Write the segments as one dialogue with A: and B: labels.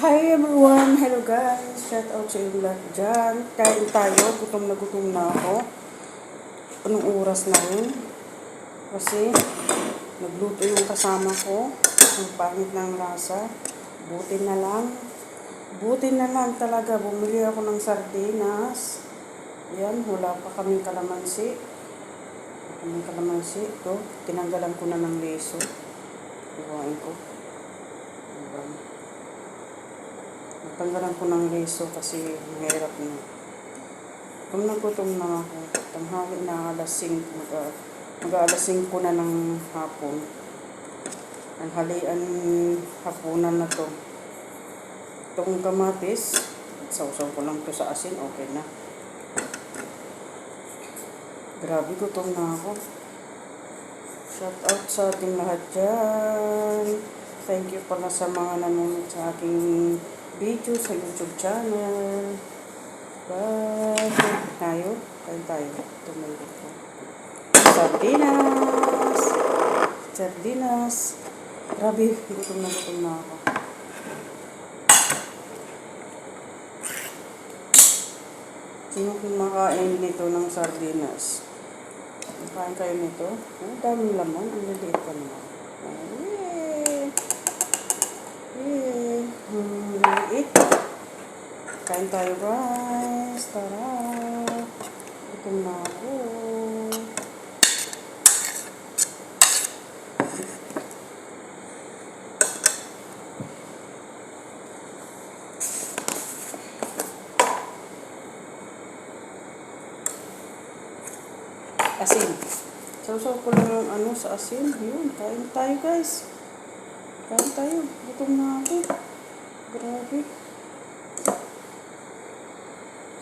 A: Hi everyone! Hello guys! Shout out sa inyo lahat dyan. Kain tayo. Gutom na ako. Anong oras na rin? Kasi nagluto yung kasama ko. Ang pangit ng lasa. Buti na lang. Buti na lang talaga. Bumili ako ng sardinas. Yan. Wala pa kaming kalamansi. Ito. Tinanggalan ko na ng leso. Iwain ko. Natanggalan ko ng leso kasi mahirap na. Gutom na ako. Tanghali na alas 5. Mag-alas 5 na ng hapon. Ang halian hapunan na to. Itong kamatis, sausaw ko lang to sa asin, okay na. Grabe, gutom na ako. Shout out sa ating lahat dyan. Thank you pala sa mga nanonood sa aking video sa YouTube channel. Bye! Kain tayo. Tumayo ko. Sardinas! Grabe, gutom na ako. Sino kumakain nito ng sardinas? Kain kayo nito? Ang daming laman. Ang liliit pa naman. Liliit. Kain tayo guys. Tara. Gutom na ako. Asin. Sausaw ko lang yung sa asin. Yun, kain tayo guys. Kain tayo. Gutom na ako. Grabe.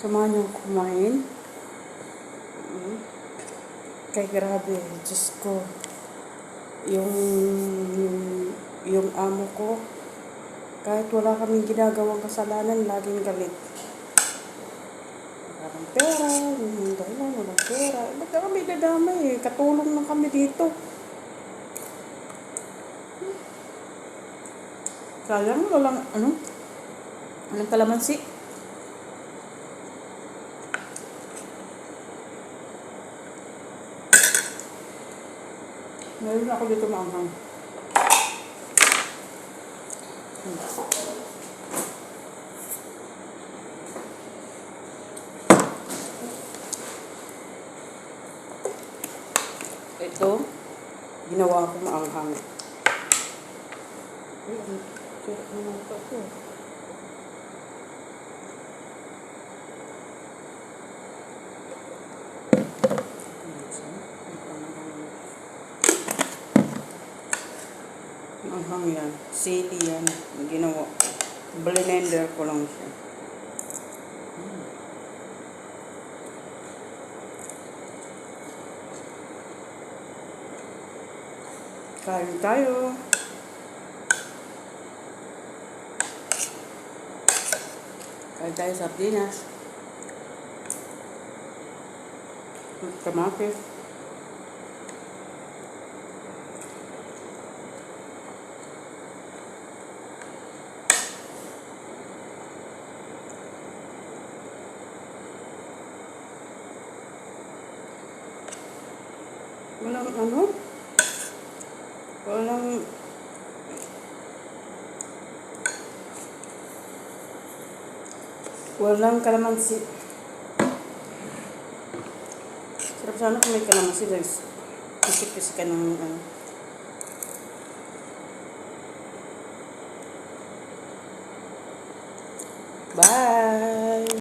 A: Samahan niyo kumain. Kaya grabe. Diyos ko. Yung amo ko, kahit wala kaming ginagawang kasalanan, laging galit. Walang pera, walang pera. Ba't na kami dadamay eh? Katulong lang kami dito. Sayang, walang kalamansi. Meron ako dito maanghang. Ito, ginawa ko maanghang. Sarap naman ito. Maanghang yan. Sili yan. Ginawa ko. Blender ko lang siya. Kain tayo. Kain tayo sardinas. Kamatis. Walang kalamansi. Sarap sana kung may kalamansi guys. Pisik-pisik ka ng Bye!